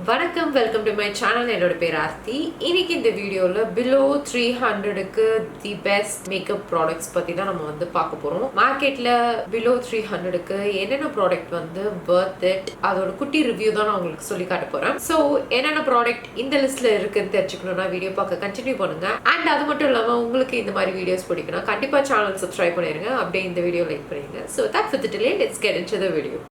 வணக்கம், welcome to my channel. என்னோட பேர் ஆர்த்தி. இன்னைக்கு இந்த வீடியோவில் பிலோ 300க்கு தி பெஸ்ட் மேக்கப் ப்ராடக்ட்ஸ் பற்றி தான் நம்ம வந்து பார்க்க போகிறோம். மார்க்கெட்டில் பிலோ 300க்கு என்னென்ன ப்ராடக்ட் வந்து வர்த் இட், அதோட குட்டி ரிவ்யூ தான் நான் உங்களுக்கு சொல்லி காட்ட போகிறேன். ஸோ என்னென்ன ப்ராடக்ட் இந்த லிஸ்ட்டில் இருக்குன்னு தெரிஞ்சுக்கணும்னா வீடியோ பார்க்க கண்டினியூ பண்ணுங்க. அண்ட் அது மட்டும் இல்லாமல் உங்களுக்கு இந்த மாதிரி வீடியோஸ் பிடிக்கணும், கண்டிப்பாக சேனல் சப்ஸ்கிரைப் பண்ணிடுங்க. அப்படியே இந்த வீடியோ லைக் பண்ணிடுங்க. So that with delay let's get into the video.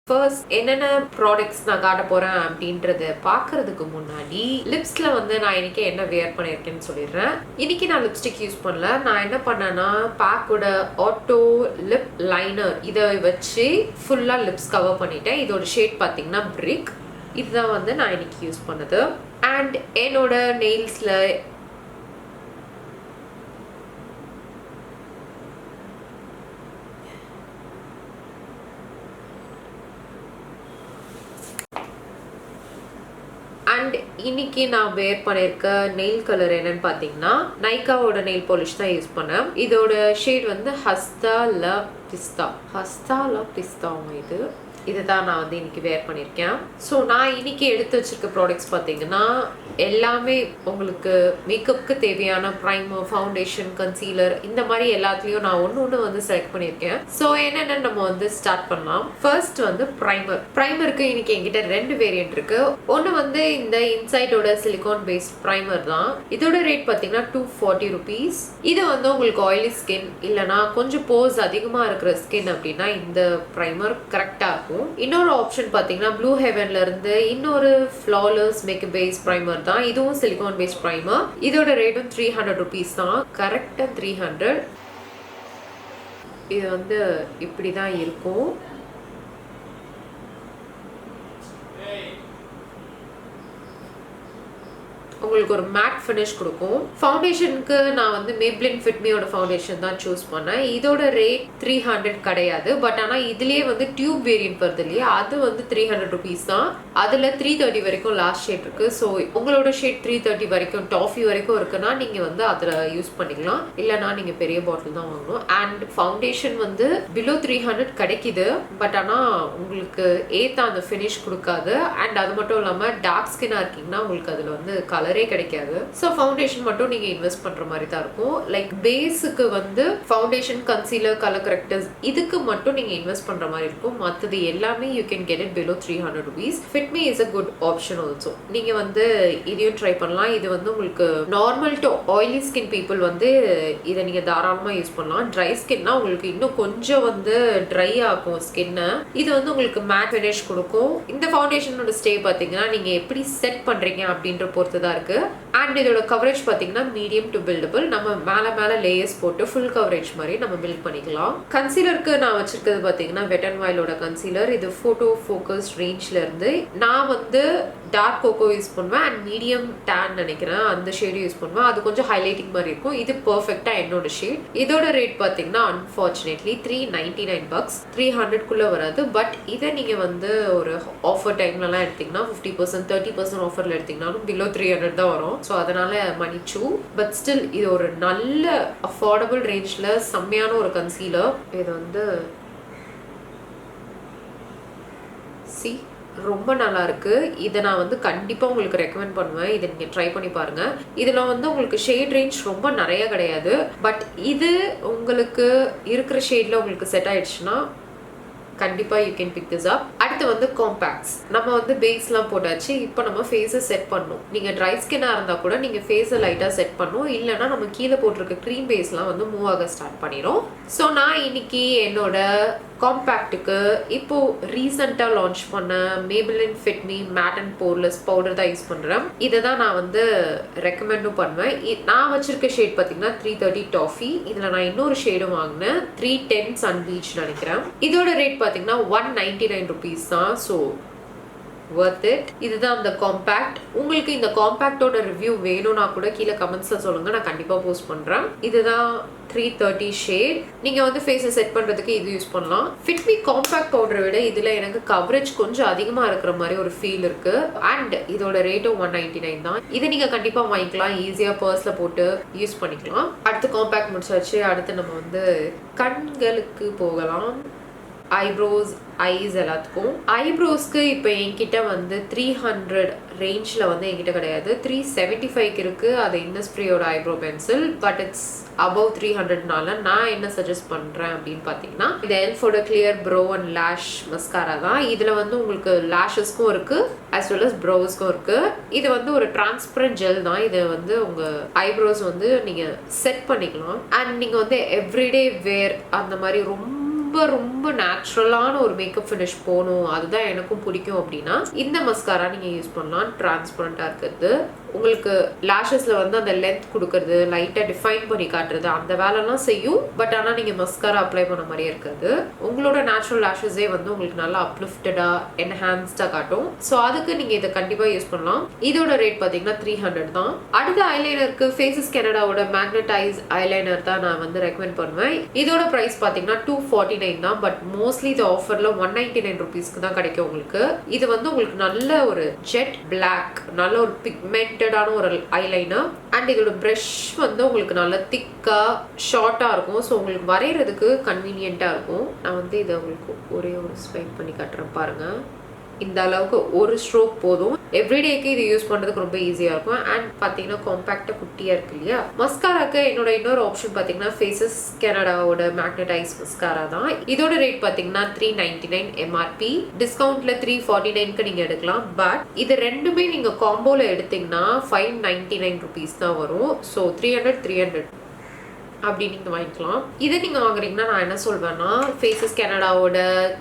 First என்னென்ன ப்ராடக்ட்ஸ் நான் காட்ட போகிறேன் அப்படின்றத பார்க்கறதுக்கு முன்னாடி லிப்ஸில் வந்து நான் இன்னைக்கு என்ன வேர் பண்ணியிருக்கேன்னு சொல்லிடுறேன். இன்னைக்கு நான் லிப்ஸ்டிக் யூஸ் பண்ணல. நான் என்ன பண்ணேன்னா பேக்கோட ஆட்டோ லிப் லைனர் இதை வச்சு ஃபுல்லாக லிப்ஸ் கவர் பண்ணிட்டேன். இதோட ஷேட் பார்த்தீங்கன்னா பிரிக். இதுதான் வந்து நான் இன்னைக்கு யூஸ் பண்ணது. அண்ட் என்னோட நெயில்ஸில் அண்ட் இன்னைக்கு நான் வேர் பண்ணியிருக்க நெயில் கலர் என்னன்னு பார்த்தீங்கன்னா நைக்காவோட நெயில் பாலிஷ் தான் யூஸ் பண்ணேன். இதோட ஷேட் வந்து ஹஸ்தா ல பிஸ்தா இதுதான் நான் வந்து இன்னைக்கு வேர் பண்ணியிருக்கேன். ஸோ நான் இன்னைக்கு எடுத்து வச்சிருக்க ப்ராடக்ட்ஸ் பார்த்தீங்கன்னா எல்லாமே உங்களுக்கு மேக்கப்புக்கு தேவையான ப்ரைமர், ஃபவுண்டேஷன், கன்சீலர் இந்த மாதிரி எல்லாத்துலேயும் நான் ஒன்று வந்து செலக்ட் பண்ணியிருக்கேன். ஸோ என்னென்னு நம்ம வந்து ஸ்டார்ட் பண்ணலாம். ஃபர்ஸ்ட் வந்து ப்ரைமருக்கு இன்னைக்கு என்கிட்ட 2 வேரியன்ட் இருக்கு. ஒன்று வந்து இந்த இன்சைட்டோட சிலிகான் பேஸ்ட் ப்ரைமர் தான். இதோட ரேட் பார்த்தீங்கன்னா 240 rupees. இது வந்து உங்களுக்கு ஆயிலி ஸ்கின் இல்லைனா கொஞ்சம் போர்ஸ் அதிகமாக இருக்கிற ஸ்கின் அப்படின்னா இந்த ப்ரைமர் கரெக்டாக இருக்கும். இன்னொரு ஆப்ஷன் பார்த்தீங்கன்னா ப்ளூ ஹெவன்ல இருந்து இன்னொரு ஃப்ளாலெஸ் மேக்கப் பேஸ் ப்ரைமர் தான். இதுவும் சிலிகான் பேஸ்ட் ப்ரைமர். இதோட ரேட்டும் 300 rupees தான். கரெக்டாக 300. இது வந்து இப்படி தான் இருக்கும். உங்களுக்கு ஒரு மேட் ஃபினிஷ் கொடுக்கும். ஃபவுண்டேஷனுக்கு நான் வந்து மேப்ளின் ஃபிட்மியோட ஃபவுண்டேஷன் தான் சூஸ் பண்ணேன். இதோட ரேட் 300 கிடையாது. பட் ஆனால் இதுலேயே வந்து டியூப் வேரியன்ட் வருது இல்லையா, அது வந்து 300 rupees தான். அதில் 330 வரைக்கும் லாஸ்ட் ஷேட் இருக்குது. ஸோ உங்களோட ஷேட் 330 வரைக்கும் டாஃபி வரைக்கும் இருக்குன்னா நீங்கள் வந்து அதில் யூஸ் பண்ணிக்கலாம். இல்லைனா நீங்கள் பெரிய பாட்டில் தான் வாங்கணும். அண்ட் ஃபவுண்டேஷன் வந்து பிலோ 300 கிடைக்குது. பட் ஆனால் உங்களுக்கு ஏற்ற அந்த ஃபினிஷ் கொடுக்காது. அண்ட் அது மட்டும் இல்லாமல் டார்க் ஸ்கின்னாக இருக்கீங்கன்னா உங்களுக்கு அதில் வந்து கலரே கிடைக்காது. ஸோ ஃபவுண்டேஷன் மட்டும் நீங்கள் இன்வெஸ்ட் பண்ணுற மாதிரி தான் இருக்கும். லைக் பேஸுக்கு வந்து ஃபவுண்டேஷன், கன்சீலர், கலர் கரெக்டர்ஸ் இதுக்கு மட்டும் நீங்கள் இன்வெஸ்ட் பண்ணுற மாதிரி இருக்கும். மற்றது எல்லாமே you can get it below 300 rupees. Fit Me is a good option also. நீங்கள் வந்து இதையும் ட்ரை பண்ணலாம். இது வந்து உங்களுக்கு normal to oily skin people வந்து இதை நீங்கள் தாராளமாக யூஸ் பண்ணலாம். ட்ரை ஸ்கின்னா உங்களுக்கு இன்னும் கொஞ்சம் வந்து ட்ரை ஆகும் ஸ்கின்னை. இது வந்து உங்களுக்கு மேட் ஃபினிஷ் கொடுக்கும். இந்த ஃபவுண்டேஷனோட ஸ்டே பார்த்தீங்கன்னா நீங்கள் எப்படி செட் பண்ணுறீங்க அப்படின்ற பொறுத்து தான் இருக்கு. அண்ட் இதோட கவரேஜ் பார்த்தீங்கன்னா மீடியம் டு பில்டபிள். நம்ம மேலே லேயர்ஸ் போட்டு ஃபுல் கவரேஜ் மாதிரி நம்ம பில்ட் பண்ணிக்கலாம். கன்சீலருக்கு நான் வச்சிருக்கிறது பார்த்தீங்கன்னா வெட் அண்ட் வைல்டோட கன்சீலர். இது ஃபோட்டோ ஃபோக்கஸ் ரேஞ்ச்ல இருந்து நான் வந்து டார்க் கோகோ யூஸ் பண்ணுவேன். அண்ட் மீடியம் டேன் நினைக்கிறேன் அந்த ஷேடு யூஸ் பண்ணுவேன். அது கொஞ்சம் ஹைலைட்டிங் மாதிரி இருக்கும். இது பர்ஃபெக்டா என்னோட ஷேட். இதோட ரேட் பார்த்தீங்கன்னா அன்ஃபார்ச்சுனேட்லி 399 bucks. 300 வராது. பட் இதை நீங்க வந்து ஒரு ஆஃபர் டைம்லலாம் எடுத்தீங்கன்னா 50%, 30% ஆஃபர்ல எடுத்தீங்கன்னாலும் பிலோ 300 தான் வரும். ஸோ அதனால மன்னிச்சு. பட் ஸ்டில் இது ஒரு நல்ல அஃபோர்டபுள் ரேஞ்சில் செம்மையான ஒரு கன்சீலர். இது வந்து ரொம்ப நல்லா இருக்கு. இதை நான் வந்து கண்டிப்பாக உங்களுக்கு ரெக்கமெண்ட் பண்ணுவேன். இதை நீங்கள் ட்ரை பண்ணி பாருங்க. இதில் வந்து உங்களுக்கு ஷேட் ரேஞ்ச் ரொம்ப நிறைய கிடையாது. பட் இது உங்களுக்கு இருக்கிற ஷேட்ல உங்களுக்கு செட் ஆயிடுச்சுன்னா கண்டிப்பாக you can big this up. அடுத்து வந்து காம்பேக்ட்ஸ். நம்ம வந்து பேஸ்லாம் போட்டாச்சு. இப்போ நம்ம ஃபேஸை செட் பண்ணணும். நீங்கள் ட்ரை ஸ்கின்னாக இருந்தால் கூட நீங்கள் ஃபேஸை லைட்டாக செட் பண்ணணும். இல்லைனா நம்ம கீழே போட்டிருக்க க்ரீம் பேஸ்லாம் வந்து மூவ் ஆக ஸ்டார்ட் பண்ணிடும். ஸோ நான் இன்னைக்கு என்னோட காம்பேக்டுக்கு இப்போ ரீசெண்டாக லான்ச் பண்ண Maybelline Fit Me matte and poreless powder தான் யூஸ் பண்ணுறேன். இதை தான் நான் வந்து ரெக்கமெண்டும் பண்ணுவேன். நான் வச்சிருக்க ஷேட் பார்த்தீங்கன்னா 330 டாஃபி. இதில் நான் இன்னொரு ஷேடும் வாங்கினேன் 310 சன் பீச் நினைக்கிறேன். இதோட ரேட் பார்த்தீங்கன்னா 199 rupees தான். So worth it. இதுதான் அந்த காம்பேக்ட். உங்களுக்கு இந்த காம்பேக்டோட ரிவ்யூ வேணும்னா கூட கீழே கமெண்ட்ஸ்ல சொல்லுங்க, நான் கண்டிப்பா போஸ்ட் பண்றேன். இதுதான் 330 ஷேட். நீங்க வந்து ஃபேஸை செட் பண்றதுக்கு இது யூஸ் பண்ணலாம். ஃபிட்மி காம்பேக்ட் பவுடரை விட இதுல எனக்கு கவரேஜ் கொஞ்சம் அதிகமா இருக்கிற மாதிரி ஒரு ஃபீல் இருக்கு. அண்ட் இதோட ரேட்டும் 199 தான். இதை நீங்க கண்டிப்பா வாங்கிக்கலாம். ஈஸியா பர்ஸ்ல போட்டு யூஸ் பண்ணிக்கலாம். அடுத்து காம்பேக்ட் முடிச்சாச்சு. அடுத்து நம்ம வந்து கண்களுக்கு போகலாம். ஐப்ரோஸ் ஐஸ் எல்லாத்துக்கும். ஐப்ரோஸ்க்கு இப்போ என்கிட்ட வந்து 300 ரேஞ்சில் வந்து என்கிட்ட கிடையாது. 375 இருக்கு அது இன்னஸ்ப்ரீயோட eyebrow pencil. But it's above 300னால நான் என்ன சஜஸ்ட் பண்றேன் அப்படின்னு பார்த்தீங்கன்னா இந்த எல்ஃபோட clear brow and lash mascara தான். இதுல வந்து உங்களுக்கு லேஷஸ்க்கும் இருக்கு as well as ப்ரோஸ்க்கும் இருக்கு. இது வந்து ஒரு டிரான்ஸ்பரண்ட் ஜெல் தான். இது வந்து உங்க ஐப்ரோஸ் வந்து நீங்க செட் பண்ணிக்கலாம். அண்ட் நீங்க வந்து எவ்ரிடே வேர் அந்த மாதிரி ரொம்ப ரொம்ப நேச்சுரலான ஒரு மேக்கப் ஃபினிஷ் போகணும், அதுதான் எனக்கும் பிடிக்கும் அப்படின்னா இந்த மஸ்காரா நீங்க யூஸ் பண்ணலாம். டிரான்ஸ்பரண்டா இருக்கிறது உங்களுக்கு லேஷஸ்ல வந்து அந்த லென்த் கொடுக்கறது, லைட்டா டிஃபைன் பண்ணி காட்டுறது அந்த வேலைலாம் செய்யும். பட் ஆனா நீங்க மஸ்காரா அப்ளை பண்ண மாதிரியே இருக்காது. உங்களோட நேச்சுரல் லேஷஸே வந்து உங்களுக்கு நல்லா அப்லிஃப்டடா என்ஹான்ஸ்டா காட்டும். ஸோ அதுக்கு நீங்க இதை கண்டிப்பா யூஸ் பண்ணலாம். இதோட ரேட் பாத்தீங்கன்னா 300 தான். அடுத்த ஐலைனருக்கு ஃபேஸஸ் கனடாவோட மேக்னடைஸ் ஐலைனர் தான் நான் வந்து ரெக்கமெண்ட் பண்ணுவேன். இதோட பிரைஸ் பாத்தீங்கன்னா 249 தான். பட் மோஸ்ட்லி இது ஆஃபர்ல 199 ருபீஸ்க்கு தான் கிடைக்கும் உங்களுக்கு. இது வந்து உங்களுக்கு நல்ல ஒரு ஜெட் பிளாக், நல்ல ஒரு பிக்மெண்டடான ஒரு ஐலைனர். அண்ட் இதோட பிரஷ் வந்து உங்களுக்கு நல்ல திக்கா ஷார்ட்டா இருக்கும். ஸோ உங்களுக்கு வரைகிறதுக்கு கன்வீனியன்ட்டா இருக்கும். நான் வந்து இதை உங்களுக்கு ஒரே ஒரு ஸ்வைப் பண்ணி காட்டுறேன் பாருங்க. இந்த அளவுக்கு ஒரு ஸ்ட்ரோக் போதும். எவ்ரிடேக்கு இது யூஸ் பண்றதுக்கு ரொம்ப ஈஸியா இருக்கும். அண்ட் பாத்தீங்கன்னா காம்பாக்டா குட்டியா இருக்கு இல்லையா. மஸ்காராக்கு என்னோட இன்னொரு ஆப்ஷன் பாத்தீங்கன்னா ஃபேஸஸ் கனடாவோட மேக்னடைஸ் மஸ்காரா தான். இதோட ரேட் பாத்தீங்கன்னா 399 எம்ஆர்பி. டிஸ்கவுண்ட்ல 349க்கு நீங்க எடுக்கலாம். பட் இது ரெண்டுமே நீங்க காம்போல எடுத்தீங்கன்னா 599 ருபீஸ் தான் வரும். ஸோ 300 அப்படி நீங்க வாங்கிக்கலாம். இதை நீங்க வாங்குறீங்கன்னா நான் என்ன சொல்வேன்னா ஃபேஸஸ் கனடாவோட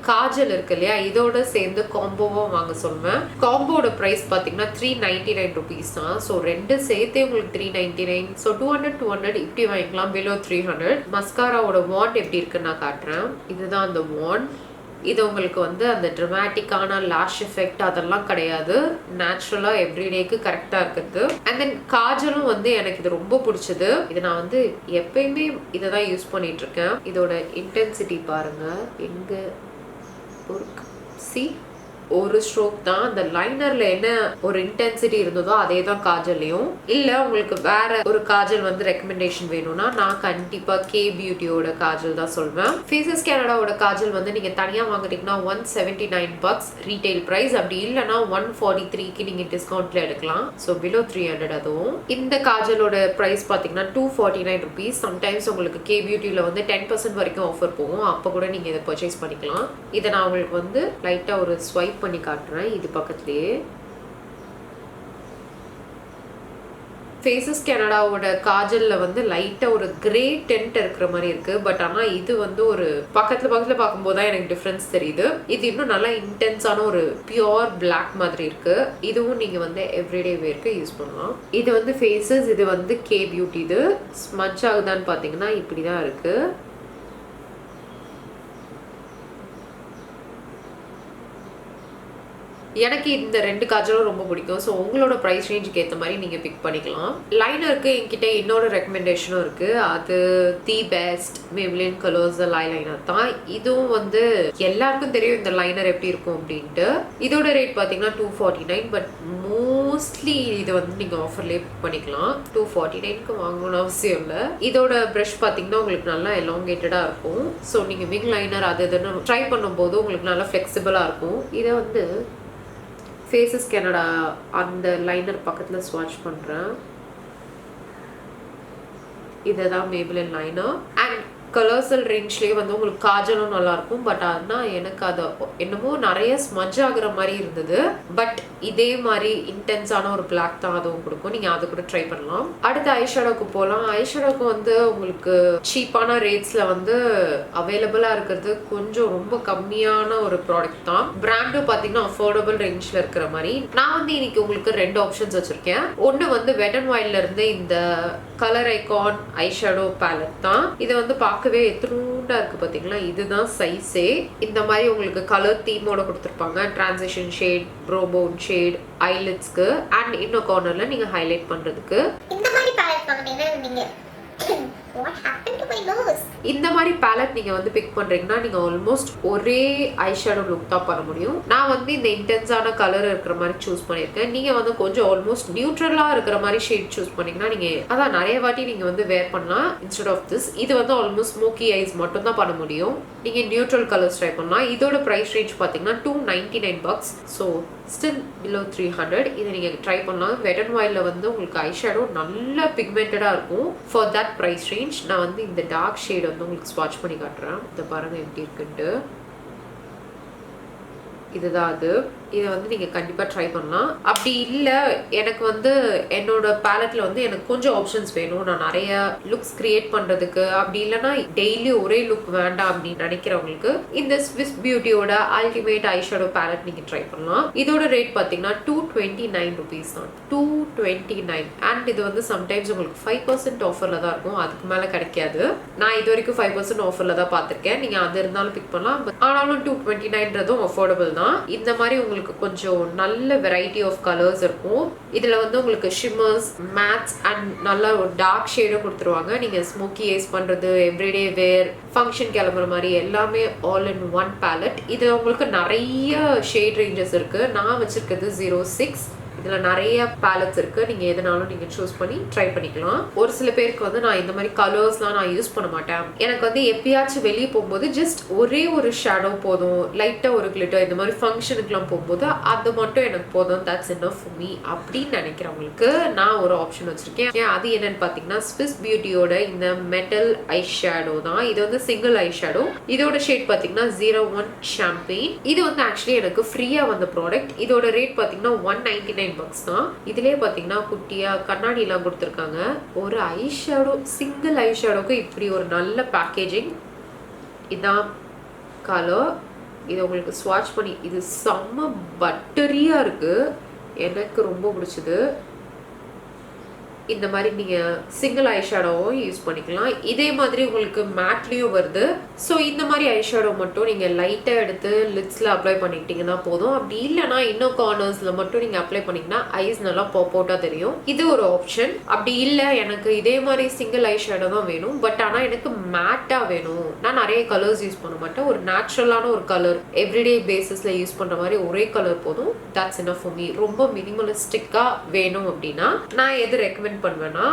காஜல் இருக்கு இல்லையா, இதோட சேர்ந்து காம்போவா வாங்க சொல்லுவேன். காம்போட பிரைஸ் பாத்தீங்கன்னா 399 ருபீஸ் தான். ஸோ ரெண்டு சேர்த்தே உங்களுக்கு 399. ஸோ 200 இப்படி வாங்கிக்கலாம். பிலோ 300. மஸ்காராவோட வாண்ட் எப்படி இருக்குன்னு நான் காட்டுறேன். இதுதான் அந்த வாண்ட். இது உங்களுக்கு வந்து அந்த ட்ரமாட்டிக்கான லாஷ் எஃபெக்ட் அதெல்லாம் கிடையாது. நேச்சுரலா எவ்ரிடேக்கு கரெக்டா இருக்குது. அண்ட் தென் காஜலும் வந்து எனக்கு இது ரொம்ப பிடிச்சது. இது நான் வந்து எப்பயுமே இதை தான் யூஸ் பண்ணிட்டு இருக்கேன். இதோட இன்டென்சிட்டி பாருங்க எங்க ஒரு ஒரு ஸ்ட்ரோக் தான். அந்த லைனர்ல என்ன ஒரு இன்டென்சிட்டி இருந்ததோ அதே தான் காஜல்லையும். இல்ல உங்களுக்கு வேற ஒரு காஜல் வந்து ரெக்கமெண்டேஷன் வேணும்னா நான் கண்டிப்பா கே பியூட்டியோட காஜல் தான் சொல்வேன். ஃபேஸஸ் கனடாவோட காஜல் வந்து நீங்க தனியா வாங்குறீங்கன்னா $179 ரீட்டைல் பிரைஸ். அப்படி இல்லைன்னா 143க்கு நீங்க டிஸ்கவுண்ட்ல எடுக்கலாம். So below 300. அதுவும் இந்த காஜலோட பிரைஸ் பாத்தீங்கன்னா 249 ருபீஸ். சம்டைம்ஸ் உங்களுக்கு கே பியூட்டியில வந்து 10% வரைக்கும் ஆஃபர் போகும். அப்போ கூட நீங்க இதை பர்ச்சேஸ் பண்ணிக்கலாம். இதை நான் உங்களுக்கு வந்து லைட்டா ஒரு ஸ்வைப் பண்ணி காட்டுறேன். இது பக்கத்துலயே ஃபேஸஸ் கனடாவோட காஜல்ல வந்து லைட்டா ஒரு கிரே டென்ட் இருக்கிற மாதிரி இருக்கு. பட் ஆனா இது வந்து ஒரு பக்கத்துல பார்க்கும்போது தான் எனக்கு டிஃபரன்ஸ் தெரியுது. இது இன்னும் நல்லா இன்டென்ஸான ஒரு பியோர் பிளாக் மாதிரி இருக்கு. இதுவும் நீங்க வந்து எவ்ரிடே வேர்க்கு யூஸ் பண்ணலாம். இது வந்து ஃபேஸஸ், இது வந்து கே பியூட்டி. இது ஸ்மட்ச் ஆகுதான்னு பாத்தீங்கன்னா இப்படிதான் இருக்கு. எனக்கு இந்த ரெண்டு காஜலும் ரொம்ப பிடிக்கும். ஸோ உங்களோட ப்ரைஸ் ரேஞ்சுக்கு ஏற்ற மாதிரி நீங்கள் பிக் பண்ணிக்கலாம். லைனருக்கு என்கிட்ட இன்னொரு ரெக்கமெண்டேஷனும் இருக்குது. அது தி பெஸ்ட் மேப்லின் கலர்ஸல் ஐலைனர் தான். இதுவும் வந்து எல்லாருக்கும் தெரியும் இந்த லைனர் எப்படி இருக்கும் அப்படின்ட்டு. இதோட ரேட் பார்த்தீங்கன்னா 249. பட் மோஸ்ட்லி இது வந்து நீங்கள் ஆஃபர்லேயே பிக் பண்ணிக்கலாம். 249க்கு வாங்கணும்னு அவசியம் இல்லை. இதோட ப்ரஷ் பார்த்தீங்கன்னா உங்களுக்கு நல்லா எலாங்கேட்டடாக இருக்கும். ஸோ நீங்கள் விங் லைனர் அது இதுன்னு ட்ரை பண்ணும்போது உங்களுக்கு நல்லா ஃப்ளெக்சிபிளாக இருக்கும். இதை வந்து ஃபேஸஸ் கனடா அந்த லைனர் பக்கத்தில் ஸ்வாட்ச் பண்ணுறேன். இதுதான் மேப்லின் லைனர். அண்ட் கலர்ஸல் ரேஞ்ச்லேயே வந்து உங்களுக்கு காஜலும் நல்லா இருக்கும். பட் ஆனால் எனக்கு அதை என்னமோ நிறைய ஸ்மஜ் ஆகுற மாதிரி இருந்தது. பட் இதே மாதிரி இன்டென்ஸான ஒரு பிளாக் தான் அதுவும் கொடுக்கும். நீங்கள் அதை கூட ட்ரை பண்ணலாம். அடுத்து ஐஷேடோக்கு போகலாம். ஐஷேடோக்கு வந்து உங்களுக்கு சீப்பான ரேட்ஸில் வந்து அவைலபிளாக இருக்கிறது கொஞ்சம் ரொம்ப கம்மியான ஒரு ப்ராடக்ட் தான். பிராண்டும் பார்த்தீங்கன்னா அஃபோர்டபுள் ரேஞ்சில் இருக்கிற மாதிரி. நான் வந்து இன்னைக்கு உங்களுக்கு ரெண்டு ஆப்ஷன்ஸ் வச்சுருக்கேன். ஒன்று வந்து வெட் அண்ட் வைல்ட்ல இருந்து இந்த கலர் ஐகான் ஐஷேடோ பேலட் தான். இது வந்து பார்க்கவே எத்தனூண்டா இருக்கு பாத்தீங்களா. இதுதான் சைஸே. இந்த மாதிரி உங்களுக்கு கலர் தீமோட கொடுத்துருப்பாங்க. டிரான்சிஷன் ஷேட், ப்ரோபோன் ஷேட், ஐலிட்ஸ்க்கு அண்ட் இன்னொரு கார்னர்ல நீங்க ஹைலைட் பண்றதுக்கு. இந்த மாதிரி பேலட் வாங்குனீங்கன்னா நீங்க What happened to my nose? இந்த மாதிரி பேலட் நீங்க வந்து பிக் பண்றீங்கன்னா நீங்க ஆல்மோஸ்ட் ஒரே ஐ ஷேடோ லுக் தான் பண்ண முடியும். நான் வந்து இந்த இன்டென்ஸான கலர் இருக்கிற மாதிரி சூஸ் பண்ணியிருக்கேன். நீங்க வந்து கொஞ்சம் ஆல்மோஸ்ட் நியூட்ரலா இருக்கிற மாதிரி ஷேட் சூஸ் பண்ணீங்கன்னா நீங்க அதான் நிறைய வாட்டி நீங்க வந்து வேர் பண்ணலாம். இன்ஸ்டெட் ஆஃப் திஸ் இது வந்து ஆல்மோஸ்ட் ஸ்மோக்கி ஐஸ் மட்டும் தான் பண்ண முடியும். நீங்க நியூட்ரல் கலர்ஸ் ட்ரை பண்ணலாம். இதோட பிரைஸ் ரேஞ்ச் பாத்தீங்கன்னா $299. So still below 300. இதை நீங்க ட்ரை பண்ணலாம். வெட் அண்ட் வைல்ட்ல வந்து உங்களுக்கு ஐ ஷேடோ நல்ல பிக்மெண்டடா இருக்கும். ஃபார் தட் பிரைஸ் ரேஞ்ச் நான் வந்து இந்த டார்க் ஷேட் வந்து உங்களுக்கு ஸ்வாட்ச் பண்ணி காட்டுறேன். இதை பாருங்க எப்படி இருக்குன்ட்டு. இதுதான் அது. இதை வந்து நீங்கள் கண்டிப்பாக ட்ரை பண்ணலாம். அப்படி இல்லை எனக்கு வந்து என்னோட பேலட்டில் வந்து எனக்கு கொஞ்சம் ஆப்ஷன்ஸ் வேணும், நான் நிறைய லுக்ஸ் கிரியேட் பண்ணுறதுக்கு, அப்படி இல்லைன்னா டெய்லி ஒரே லுக் வேண்டாம் அப்படின்னு நினைக்கிறவங்களுக்கு இந்த ஸ்விஸ் பியூட்டியோட அல்டிமேட் ஐ ஷேடோ பேலட் நீங்கள் ட்ரை பண்ணலாம். இதோட ரேட் பார்த்தீங்கன்னா $229 தான். $229. அண்ட் இது வந்து சம்டைம்ஸ் உங்களுக்கு 5% ஆஃபரில் தான் இருக்கும், அதுக்கு மேலே கிடைக்காது. நான் இது வரைக்கும் 5% ஆஃபரில் தான் பார்த்துருக்கேன். நீங்கள் அது இருந்தாலும் பிக் பண்ணலாம். ஆனாலும் $229 அஃபோர்டபுள் தான். இந்த மாதிரி உங்களுக்கு கொஞ்சம் நல்ல வெரைட்டி ஆஃப் கலர்ஸ் இருக்கும். இதுல வந்து உங்களுக்கு ஷிம்மர்ஸ், மேட்ஸ் அண்ட் நல்ல ஒரு டார்க் ஷேடும் கொடுத்துருவாங்க. நீங்க ஸ்மோக்கி ஐஸ் பண்றது, எவ்ரிடே வேர், ஃபங்க்ஷன் கிளம்புற மாதிரி எல்லாமே ஆல் இன் ஒன் பேலட். இது உங்களுக்கு நிறைய ஷேட் ரேஞ்சஸ் இருக்கு. நான் வச்சிருக்கிறது 06. இதுல நிறைய பேலட்ஸ் இருக்கு. நீங்க எதனாலும் நீங்க சூஸ் பண்ணி ட்ரை பண்ணிக்கலாம். ஒரு சில பேருக்கு வந்து நான் இந்த மாதிரி கலர்ஸ்லாம் நான் யூஸ் பண்ண மாட்டேன், எனக்கு வந்து எப்பயாச்சும் வெளியே போகும்போது ஜஸ்ட் ஒரே ஒரு ஷேடோ போதும், லைட்டா ஒரு கிளிட்டர், இந்த மாதிரி ஃபங்க்ஷனுக்குலாம் போகும்போது அது மட்டும் எனக்கு போதும், தட்ஸ் எனஃப் ஃபார் மீ அப்படின்னு நினைக்கிறவங்களுக்கு நான் ஒரு ஆப்ஷன் வச்சிருக்கேன். அது என்னன்னு பாத்தீங்கன்னா ஸ்விஸ் பியூட்டியோட இந்த மெட்டல் ஐ ஷேடோ தான். இது வந்து சிங்கிள் ஐ ஷேடோ. இதோட ஷேட் பாத்தீங்கன்னா 01 ஷாம்பெயின். இது வந்து ஆக்சுவலி எனக்கு ஃப்ரீயா வந்த ப்ராடக்ட். இதோட ரேட் பாத்தீங்கன்னா $199 தான். இதுலயே பாத்தீங்கன்னா குட்டியா கண்ணாடி எல்லாம் கொடுத்துருக்காங்க. ஒரு ஐ ஷேடோ, சிங்கிள் ஐ ஷேடோக்கு இப்படி ஒரு நல்ல பேக்கேஜிங். இதான் கலர். இது உங்களுக்கு ஸ்வாட்ச் பண்ணி, இது செம்ம பட்டரியா இருக்கு, எனக்கு ரொம்ப பிடிச்சது. இந்த மாதிரி நீங்க சிங்கிள் ஐ ஷேடோவும் யூஸ் பண்ணிக்கலாம். இதே மாதிரி உங்களுக்கு மேட்லயும் வருது. ஸோ இந்த மாதிரி ஐ ஷேடோ மட்டும் நீங்க லைட்டா எடுத்து லிட்ஸ்ல அப்ளை பண்ணிக்கிட்டீங்கன்னா போதும். அப்படி இல்லைன்னா இன்னும் கார்னர்ஸ்ல மட்டும் நீங்க அப்ளை பண்ணீங்கன்னா ஐஸ் நல்லா பாப் அவுட்டா தெரியும். இது ஒரு ஆப்ஷன். அப்படி இல்லை எனக்கு இதே மாதிரி சிங்கிள் ஐ ஷேடோ தான் வேணும், பட் ஆனா எனக்கு மேட்டா வேணும், நான் நிறைய கலர்ஸ் யூஸ் பண்ண மாட்டேன், ஒரு நேச்சுரலான ஒரு கலர் எவ்ரிடே பேசிஸ்ல யூஸ் பண்ற மாதிரி ஒரே கலர் போதும், தட்ஸ் எனஃப் ஃபார் மீ. ரொம்ப மினிமலிஸ்டிக்கா வேணும் அப்படின்னா நான் எது ரெக்கமெண்ட் பண்ணுவேன்னா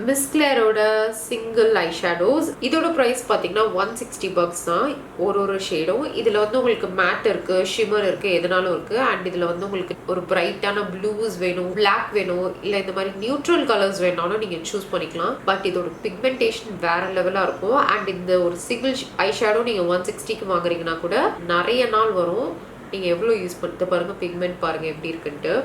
மிஸ் கிளேரோட சிங்கிள் ஐ ஷேடோஸ். இதோட பிரைஸ் பாத்தீங்கன்னா $160 தான் ஒரு ஷேடும். இதுல வந்து உங்களுக்கு மேட் இருக்கு, ஷிமர் இருக்கு, எதனாலும் இருக்கு. அண்ட் இதுல வந்து உங்களுக்கு ஒரு பிரைட்டான ப்ளூஸ் வேணும், பிளாக் வேணும், இல்ல இந்த மாதிரி நியூட்ரல் கலர்ஸ் வேணாலும் நீங்க சூஸ் பண்ணிக்கலாம். பட் இதோட பிக்மெண்டேஷன் வேற லெவலா இருக்கும். அண்ட் இந்த ஒரு சிங்கிள் ஐ ஷேடோ நீங்க 160க்கு வாங்குறீங்கன்னா கூட நிறைய நாள் வரும். நீங்க எவ்வளவு யூஸ் பண்ணிட்டு பாருங்க, பிக்மெண்ட் பாருங்க எப்படி இருக்குன்ட்டு.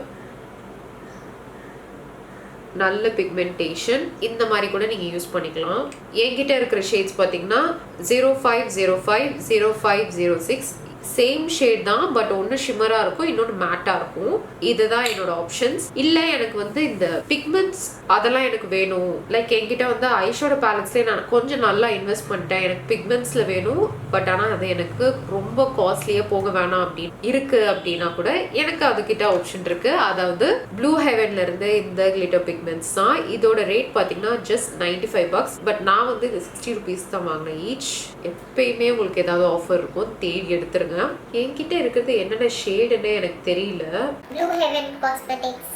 நல்ல பிக்மெண்டேஷன். இந்த மாதிரி கூட நீங்க யூஸ் பண்ணிக்கலாம். என்கிட்ட இருக்கிற ஷேட்ஸ் பாத்தீங்கன்னா 0505, 0506 சேம் ஷேட் தான், பட் ஒன்னு ஷிமரா இருக்கும், இன்னொன்னு மேட்டா இருக்கும். இதுதான் என்னோட ஆப்ஷன்ஸ். இல்ல எனக்கு வந்து இந்த பிக்மெண்ட்ஸ் அதெல்லாம் எனக்கு வேணும், லைக் என்கிட்ட வந்து ஐஷேடோ பேலட்ஸ்ல நான் கொஞ்சம் நல்லா இன்வெஸ்ட் பண்ணிட்டேன், எனக்கு பிக்மெண்ட்ஸ்ல வேணும், பட் ஆனா அது எனக்கு ரொம்ப காஸ்ட்லியா போக வேணாம் அப்படின்னு இருக்கு அப்படின்னா கூட எனக்கு அதுகிட்ட ஆப்ஷன் இருக்கு. அதாவது ப்ளூ ஹெவன்ல இருந்து இந்த கிளிட்டர் பிக்மெண்ட்ஸ் தான். இதோட ரேட் பாத்தீங்கன்னா ஜஸ்ட் $95. பட் நான் வந்து இது $60 தான் வாங்கினேன் ஈச். எப்பயுமே உங்களுக்கு ஏதாவது ஆஃபர் இருக்கும், தேடி எடுத்துருங்க. என்கிட்ட இருக்கிறது என்னென்ன ஷேடுன்னு எனக்கு தெரியல. Blue Heaven Cosmetics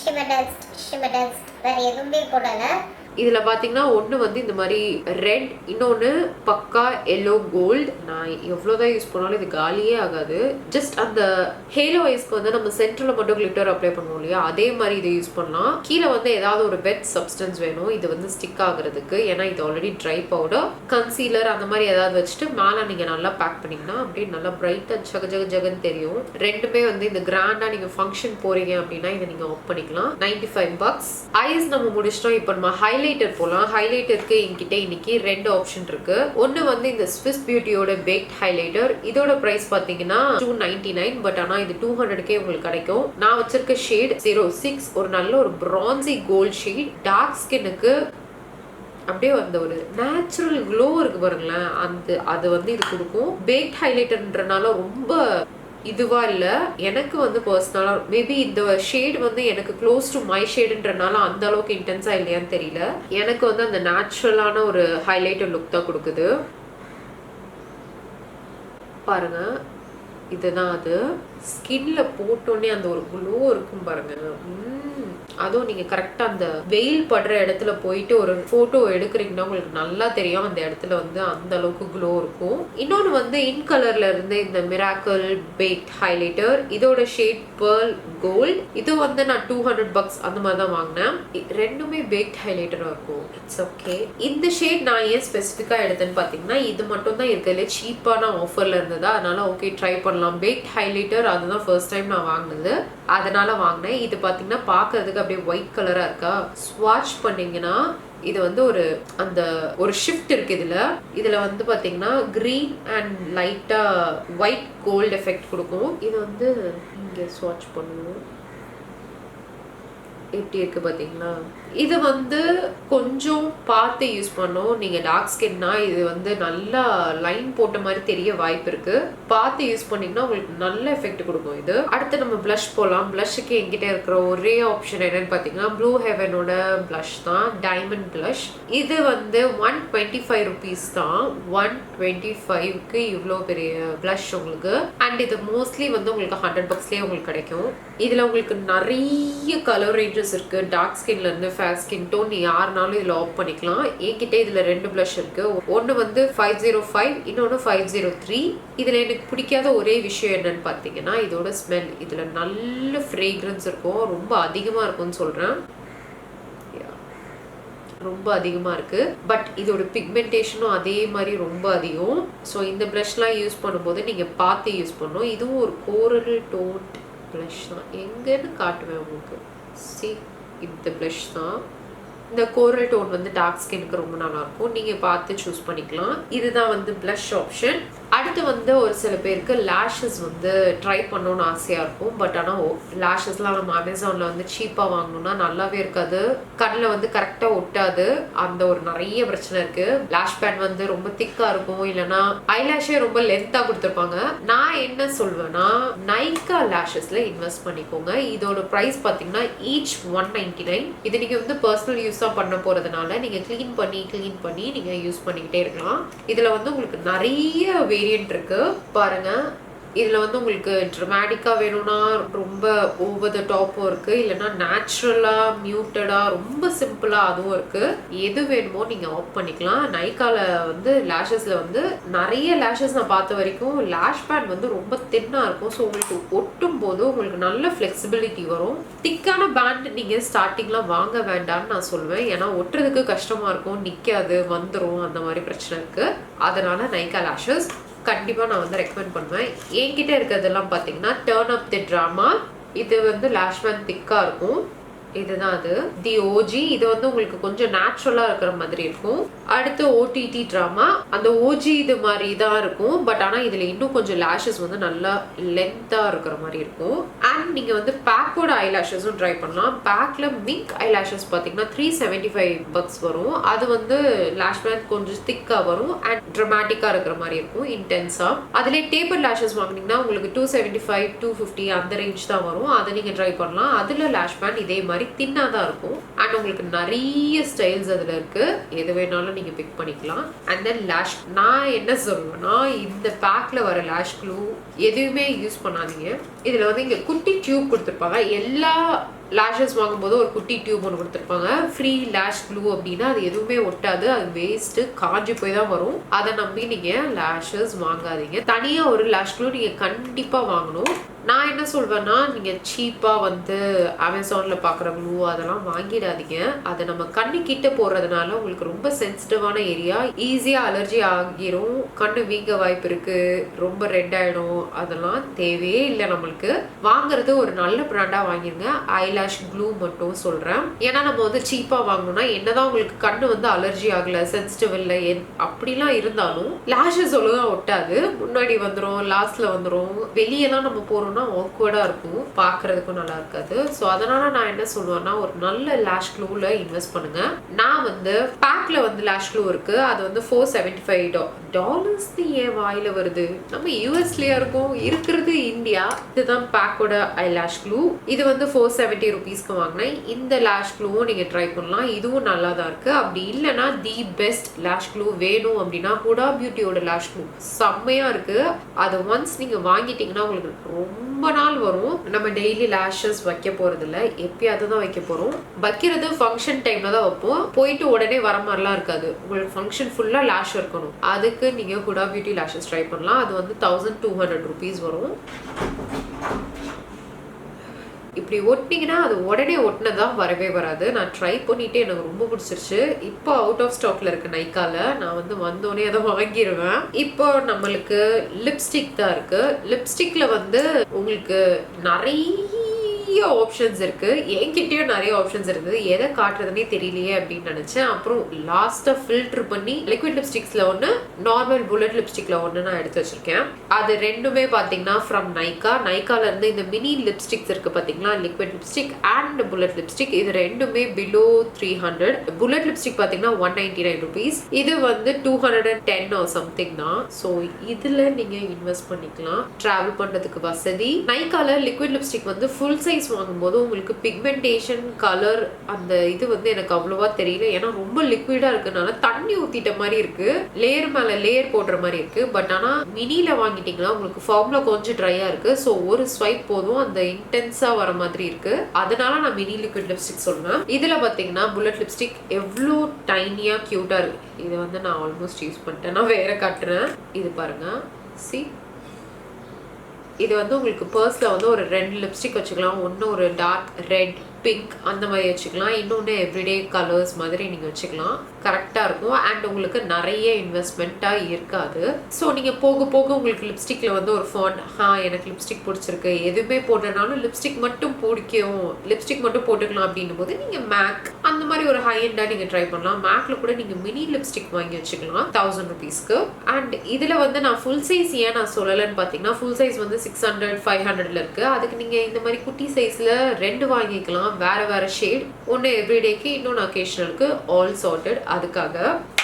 Shimmer Dust வேற எதுவுமே போடல. இதுல பாத்தீங்கன்னா ஒண்ணு வந்து இந்த மாதிரி ரெட், இன்னொன்னு பக்கா எல்லோ கோல்டு. நான் எவ்வளவுதான் யூஸ் பண்ணாலும் இது காலியே ஆகாது. ஜஸ்ட் அந்த ஹேலோ ஐஸ்க்கு வந்து நம்ம சென்டர்ல மட்டும் கிளிட்டர் அப்ளை பண்ணுவோம் இல்லையா, அதே மாதிரி இதை யூஸ் பண்ணலாம். கீழே வந்து ஏதாவது ஒரு வெட் சப்ஸ்டன்ஸ் வேணும் இது வந்து ஸ்டிக் ஆகுறதுக்கு, ஏன்னா இது ஆல்ரெடி ட்ரை பவுடர், கன்சீலர் அந்த மாதிரி ஏதாவது வச்சுட்டு மேல நீங்க நல்லா பேக் பண்ணீங்கன்னா அப்படியே நல்லா பிரைட்டா ஜக ஜக ஜகன்னு தெரியும். ரெண்டுமே வந்து இந்த கிராண்டா நீங்க ஃபங்க்ஷன் போறீங்க அப்படின்னா இதை நீங்க ஆஃப் பண்ணிக்கலாம். $95. ஐஸ் நம்ம முடிச்சிட்டோம். இப்போ நம்ம ஹைலைட்டர் போலாம். ஹைலைட்டருக்கு என்கிட்ட இன்னைக்கு ரெண்டு ஆப்ஷன் இருக்கு. ஒன்னு வந்து இந்த ஸ்விஸ் பியூட்டியோட பேக்ட் ஹைலைட்டர். இதோட பிரைஸ் பாத்தீங்கன்னா $299. பட் ஆனா இது 200க்கே உங்களுக்கு கிடைக்கும். நான் வச்சிருக்க ஷேட் 06, ஒரு நல்ல ஒரு பிரான்சி கோல்ட் ஷேட். டார்க் ஸ்கின்னுக்கு அப்படியே அந்த ஒரு நேச்சுரல் க்ளோ இருக்கு பாருங்களேன், அது வந்து இது கொடுக்கும். பேக்ட் ஹைலைட்டர்ன்றனால ரொம்ப இதுவா இல்லை. எனக்கு வந்து பர்சனலாக மேபி இந்த ஷேட் வந்து எனக்கு க்ளோஸ் டு மை ஷேடுன்றனால அந்த அளவுக்கு இன்டென்ஸாக இல்லையான்னு தெரியல. எனக்கு வந்து அந்த நேச்சுரலான ஒரு ஹைலைட்டர் லுக் தான் கொடுக்குது. பாருங்க, இதுதான் அது. ஸ்கின்ல போட்டோன்னே அந்த ஒரு க்ளோ இருக்கும் பாருங்க. அதுவும் நீங்க கரெக்டா அந்த வெயில் படுற இடத்துல போயிட்டு ஒரு போட்டோ எடுக்கிறீங்கன்னா உங்களுக்கு நல்லா தெரியும் அந்த இடத்துல வந்து அந்த அளவுக்கு க்ளோ இருக்கும். இன்னொன்று வந்து இன் கலர்ல இருந்து இந்த மிராக்கிள் பேக்ட் ஹைலைட்டர், இதோட ஷேட் pearl கோல்ட். இது வந்து நான் $200 அந்த மாதிரி தான் வாங்கினேன். ரெண்டுமே பேக்ட் ஹைலைட்டரா இருக்கும். It's okay. இந்த ஷேட் நான் ஏன் ஸ்பெசிஃபிக்கா எடுத்தேன்னு பாத்தீங்கன்னா இது மட்டும் தான் இருக்கிறதுல சீப்பான ஆஃபர்ல இருந்ததா, அதனால ஓகே ட்ரை பண்ணலாம். பேக்ட் ஹைலைட்டர் அதுதான் ஃபர்ஸ்ட் டைம் நான் வாங்கினது, அதனால வாங்கினேன். இது பாத்தீங்கன்னா பார்க்கிறதுக்கு அப்படியே ஒயிட் கலரா இருக்கா. ஸ்வாட்ச் பண்ணீங்கன்னா இது வந்து ஒரு ஷிஃப்ட் இருக்கு இதுல வந்து பாத்தீங்கன்னா கிரீன் அண்ட் லைட்டா ஒயிட் கோல்ட் எஃபெக்ட் கொடுக்கும். இது வந்து இங்க ஸ்வாட்ச் பண்ணுவோம், எப்படி இருக்கு பாத்தீங்களா. இது வந்து கொஞ்சம் பார்த்து யூஸ் பண்ணோம். நீங்க டார்க் ஸ்கின்னா இது வந்து நல்லா லைன் போட்ட மாதிரி தெரிய வாய்ப்பு இருக்கு. பார்த்து யூஸ் பண்ணீங்கன்னா உங்களுக்கு நல்ல எஃபெக்ட் கொடுக்கும் இது. அடுத்து நம்ம பிளஷ் போலாம். பிளஷ்க்கு என்கிட்ட இருக்கிற ஒரே ஆப்ஷன் என்னன்னு பாத்தீங்கன்னா ப்ளூ ஹெவனோட பிளஷ் தான், டைமண்ட் பிளஷ். இது வந்து 125 rupees தான். 125க்கு இவ்வளோ பெரிய பிளஷ் உங்களுக்கு. அண்ட் இது மோஸ்ட்லி வந்து உங்களுக்கு $100 உங்களுக்கு கிடைக்கும். இதுல உங்களுக்கு நிறைய கலர் ரேஞ்சஸ் இருக்கு. டார்க் ஸ்கின்ல இருந்து ஃபேர் ஸ்கின் டோன் யாருனாலும் இதுல ஆஃப் பண்ணிக்கலாம். என்கிட்ட இதுல 2 பிளஷ் இருக்கு. ஒன்னு வந்து 505, இன்னொன்னு 503. இதுல எனக்கு பிடிக்காத ஒரே விஷயம் என்னன்னு பாத்தீங்கன்னா இதோட ஸ்மெல். இதுல நல்ல ஃப்ரேக்ரன்ஸ் இருக்கும், ரொம்ப அதிகமா இருக்கும்னு சொல்றேன், ரொம்ப அதிகமா இருக்கு. பட் இதோட பிக்மெண்டேஷனும் அதே மாதிரி ரொம்ப அதிகம். ஸோ இந்த பிளஷ்லாம் யூஸ் பண்ணும்போது நீங்க பார்த்து யூஸ் பண்ணணும். இதுவும் ஒரு கோரல் டோன் பிளஷ் தான். எங்கன்னு காட்டுவேன் உங்களுக்கு. சி, இந்த பிளஷ் தான். இந்த கோரல் டோன் வந்து டார்க் ஸ்கின்னுக்கு ரொம்ப நல்லா இருக்கும். நீங்க பார்த்து சூஸ் பண்ணிக்கலாம். இதுதான் வந்து பிளஷ் ஆப்ஷன். அடுத்து வந்து ஒரு சில பேருக்கு லேஷஸ் வந்து ட்ரை பண்ணணும்னு ஆசையா இருக்கும். பட் ஆனால் லேஷஸ்லாம் நம்ம அமேசான்ல வந்து சீப்பா வாங்கணும்னா நல்லாவே இருக்காது, கண்ணில் வந்து கரெக்டா ஒட்டாது. அந்த ஒரு நிறைய பிரச்சனை இருக்கு. லேஷ் பேன் வந்து ரொம்ப திக்கா இருக்கும், இல்லைன்னா ஐலாஷே ரொம்ப லென்த்தா கொடுத்துருப்பாங்க. நான் என்ன சொல்வேன்னா நைக்கா லேஷஸ்ல இன்வெஸ்ட் பண்ணிக்கோங்க. இதோட பிரைஸ் பாத்தீங்கன்னா ஈச் 199. இது நீங்க வந்து பர்சனல் யூஸா பண்ண போறதுனால நீங்க கிளீன் பண்ணி நீங்க யூஸ் பண்ணிக்கிட்டே இருக்கலாம். இதுல வந்து உங்களுக்கு நிறைய வேரியன்ட் இருக்கு பாருங்க. இதுல வந்து உங்களுக்கு ட்ரமாட்டிக்கா வேணும்னா ரொம்ப ஓவர் த டாப்பும் இருக்கு, இல்லைன்னா நேச்சுரலா மியூட்டடா ரொம்ப சிம்பிளா அதுவும் இருக்கு. எது வேணுமோ நீங்க ஆஃப் பண்ணிக்கலாம். நைக்கால வந்து லேஷஸ்ல வந்து நிறைய லேஷஸ் நான் பார்த்த வரைக்கும் லேஷ் பேட் வந்து ரொம்ப தின்னா இருக்கும். ஸோ உங்களுக்கு ஒட்டும் போது உங்களுக்கு நல்ல ஃபிளெக்சிபிலிட்டி வரும். திக்கான பேண்ட் நீங்க ஸ்டார்டிங்ல வாங்க வேண்டாம்னு நான் சொல்லுவேன். ஏன்னா ஒட்டுறதுக்கு கஷ்டமா இருக்கும், நிக்காது, வந்துடும், அந்த மாதிரி பிரச்சனை இருக்கு. அதனால நைக்கா லேஷஸ் கண்டிப்பா நான் வந்து ரெக்கமெண்ட் பண்ணுவேன். என்கிட்ட இருக்கிறதெல்லாம் பாத்தீங்கன்னா டர்ன் அப் தி டிராமா. இது வந்து லேஷ் பேன் திக்கா இருக்கும். இதுதான் அது தி ஓஜி. இது வந்து உங்களுக்கு கொஞ்சம் நேச்சுரலா இருக்கிற மாதிரி இருக்கும். அடுத்து ஓடிடி டிராமா. அந்த ஓஜி இது மாதிரி தான் இருக்கும். பட் ஆனா இதுல இன்னும் கொஞ்சம் லேஷஸ் வந்து நல்லா லென்த்தா இருக்கிற மாதிரி இருக்கும். அண்ட் நீங்க வந்து பேக்கோட ஐலாஷஸும் ட்ரை பண்ணலாம். பேக்ல மிங்க் ஐலாஷஸ் பாத்தீங்கன்னா $375 வரும். அது வந்து லேஷ் பேன் கொஞ்சம் திக்கா வரும் அண்ட் ட்ரமாட்டிக்கா இருக்கிற மாதிரி இருக்கும், இன்டென்ஸா. அதுல டேப்பர் லேஷஸ் வாங்கினீங்கன்னா உங்களுக்கு $275, $250 அந்த ரேஞ்ச் தான் வரும். அதை நீங்க ட்ரை பண்ணலாம். அதுல லேஷ் பேன் இதே மாதிரி தின்னா தான் இருக்கும். அண்ட் உங்களுக்கு நிறைய ஸ்டைல்ஸ் அதுல இருக்கு, எது வேணாலும் நீங்க பிக் பண்ணிக்கலாம். அண்ட் தென் லேஷ், நான் என்ன சொல்லுவேன்னா இந்த பேக்ல வர லேஷ் க்ளூ எதுவுமே யூஸ் பண்ணாதீங்க. இதுல வந்து இங்க குட்டி டியூப் கொடுத்துருப்பாங்க. எல்லா லேஷஸ் வாங்கும்போது ஒரு குட்டி டியூப் ஒன்று கொடுத்துருப்பாங்க. ஃப்ரீ லேஷ் க்ளூ அப்படின்னா அது எதுவுமே ஒட்டாது, அது வேஸ்ட், காஞ்சி போய் தான் வரும். அதை நம்பி நீங்க லேஷஸ் வாங்காதீங்க. தனியா ஒரு லேஷ் க்ளூ நீங்க கண்டிப்பா வாங்கணும். நான் என்ன சொல்வேன்னா நீங்க சீப்பா வந்து அமேசான்ல பாக்குற க்ளூ அதெல்லாம் வாங்கிடாதீங்க. அதை நம்ம கண்ணு கிட்ட போடுறதுனால உங்களுக்கு ரொம்ப சென்சிட்டிவான ஏரியா, ஈஸியா அலர்ஜி ஆகிரும், கண்ணு வீங்க வாய்ப்பு இருக்கு, ரொம்ப ரெட் ஆயிடும். அதெல்லாம் தேவையே இல்லை நம்மளுக்கு. வாங்குறது ஒரு நல்ல பிராண்டா வாங்கிருங்க. ஐலாஷ் க்ளூ மட்டும் சொல்கிறேன். ஏன்னா நம்ம வந்து சீப்பாக வாங்கணும்னா என்னதான் உங்களுக்கு கண்ணு வந்து அலர்ஜி ஆகலை, சென்சிட்டிவ் இல்லை அப்படிலாம் இருந்தாலும் லேஷஸ் ஒழுங்காக ஒட்டாது. முன்னாடி வந்துடும், லாஸ்ட்ல வந்துடும். வெளியெல்லாம் நம்ம போகிறோம்னா ஆக்வர்டாக இருக்கும், பார்க்குறதுக்கும் நல்லா இருக்காது. ஸோ அதனால் நான் என்ன சொல்லுவேன்னா ஒரு நல்ல லேஷ் க்ளூவில் இன்வெஸ்ட் பண்ணுங்க. நான் வந்து பேக்கில் வந்து லேஷ் க்ளூ இருக்குது, அது வந்து $475 ஏன் வாயில் வருது, நம்ம யூஎஸ்லேயே இருக்கும், இருக்கிறது இந்தியா. இதுதான் பேக்கோட ஐ லேஷ் க்ளூ. இது வந்து $470 வாங்கினேன். இந்த லேஷ் க்ளூவும் நீங்கள் ட்ரை பண்ணலாம், இதுவும் நல்லா தான் இருக்குது. அப்படி இல்லைன்னா தி பெஸ்ட் லேஷ் க்ளூ வேணும் அப்படின்னா ஹுடா பியூட்டியோட லேஷ் க்ளூ செம்மையாக இருக்குது. அதை ஒன்ஸ் நீங்கள் வாங்கிட்டீங்கன்னா உங்களுக்கு ரொம்ப நாள் வரும். நம்ம டெய்லி லேஷஸ் வைக்க போகிறது இல்லை, எப்பயாவது தான் வைக்க போகிறோம். வைக்கிறது ஃபங்க்ஷன் டைமில் தான் வைப்போம், போயிட்டு உடனே வர மாதிரிலாம் இருக்காது. உங்களுக்கு ஃபங்க்ஷன் ஃபுல்லாக லேஷ் இருக்கணும், அதுக்கு நீங்கள் ஹுடா பியூட்டி லேஷஸ் ட்ரை பண்ணலாம். அது வந்து $1200 வரும். இப்படி ஒட்டிங்கன்னா அது உடனே ஒட்டினதான் வரவே வராது. நான் ட்ரை பண்ணிட்டு எனக்கு ரொம்ப பிடிச்சிருச்சு. இப்போ அவுட் ஆஃப் ஸ்டாக்ல இருக்கு நைக்கால. நான் வந்து வந்தோடனே அதை வாங்கிடுவேன். இப்போ நம்மளுக்கு லிப்ஸ்டிக் தான் இருக்கு. லிப்ஸ்டிக்ல வந்து உங்களுக்கு நிறைய ஆப்ஷன்ஸ் இருக்கு. என்கிட்டயும் நிறைய ஆப்ஷன்ஸ் இருக்குது, எதை காட்டுறதுனே தெரியலையே அப்படின்னு நினைச்சேன். அப்புறம் லாஸ்டா ஃபில்டர் பண்ணி லிக்விட் லிப்ஸ்டிக்ஸ்ல ஒன்று, நார்மல் புல்லட் லிப்ஸ்டிக்ல ஒன்று நான் எடுத்து வச்சிருக்கேன். அது ரெண்டுமே பாத்தீங்கன்னா ஃப்ரம் நைக்கா. நைக்கால இருந்து இந்த மினி லிப்ஸ்டிக்ஸ் இருக்கு பாத்தீங்களா, liquid lipstick and bullet lipstick. இது ரெண்டுமே பிலோ 300. புல்லட் லிப்ஸ்டிக் பாத்தீங்கன்னா $199. இது வந்து 210 or something தான். ஸோ இதுல நீங்க இன்வெஸ்ட் பண்ணிக்கலாம், டிராவல் பண்றதுக்கு வசதி. நைக்கால லிக்விட் லிப்ஸ்டிக் வந்து ஃபுல் சைஸ் வாங்கும்போது உங்களுக்கு பிக்மெண்டேஷன், கலர் அந்த இது வந்து எனக்கு அவ்வளவா தெரியல. ஏன்னா ரொம்ப லிக்விடா இருக்கனால தண்ணி ஊத்திட்ட மாதிரி இருக்கு, லேயர் மேல லேயர் போடுற மாதிரி இருக்கு. பட் ஆனா மினில வாங்கிட்டீங்கன்னா உங்களுக்கு ஃபார்ம்ல கொஞ்சம் ட்ரையா இருக்கு. ஸோ ஒரு ஸ்வைப் போதும் அந்த இன்டென்ஸா வர மாதிரி இருக்கு. அதனால நான் மினி லிக்விட் லிப்ஸ்டிக் சொல்லுவேன். இதுல பாத்தீங்கன்னா புல்லட் லிப்ஸ்டிக் எவ்வளோ டைனியா கியூட்டா இருக்கு. இது வந்து நான் ஆல்மோஸ்ட் யூஸ் பண்ணிட்டேன், நான் வேற காட்டுறேன். இது பாருங்க, சி இது வந்து உங்களுக்கு பர்ஸ்ல வந்து ஒரு 2 லிப்ஸ்டிக் வச்சுக்கலாம். ஒன்று ஒரு டார்க் ரெட், பிங்க் அந்த மாதிரி வச்சுக்கலாம். இன்னொன்று எவ்ரிடே கலர்ஸ் மாதிரி நீங்கள் வச்சுக்கலாம், கரெக்டாக இருக்கும். அண்ட் உங்களுக்கு நிறைய இன்வெஸ்ட்மெண்ட்டாக இருக்காது. ஸோ நீங்கள் போக போக உங்களுக்கு லிப்ஸ்டிக்கில் வந்து ஒரு ஃபாண்ட், எனக்கு லிப்ஸ்டிக் பிடிச்சிருக்கு, எதுவுமே போட்டனாலும் லிப்ஸ்டிக் மட்டும் பிடிக்கும், லிப்ஸ்டிக் மட்டும் போட்டுக்கலாம் அப்படின்னும் போது நீங்கள் மேக் அந்த மாதிரி ஒரு ஹை எண்டாக நீங்கள் ட்ரை பண்ணலாம். மேக்கில் கூட நீங்கள் மினி லிப்ஸ்டிக் வாங்கி வச்சுக்கலாம் $1000. அண்ட் இதில் வந்து நான் ஃபுல் சைஸ் ஏன் நான் சொல்லலைன்னு பார்த்தீங்கன்னா, ஃபுல் சைஸ் வந்து 600, 500 இருக்குது. அதுக்கு நீங்கள் இந்த மாதிரி குட்டி சைஸில் 2 வாங்கிக்கலாம், வேற வேற ஷேட். ஒன்று எவ்ரிடேக்கு, இன்னொன்று அக்கேஷனலுக்கு, ஆல் சார்ட்டட். அதுக்காக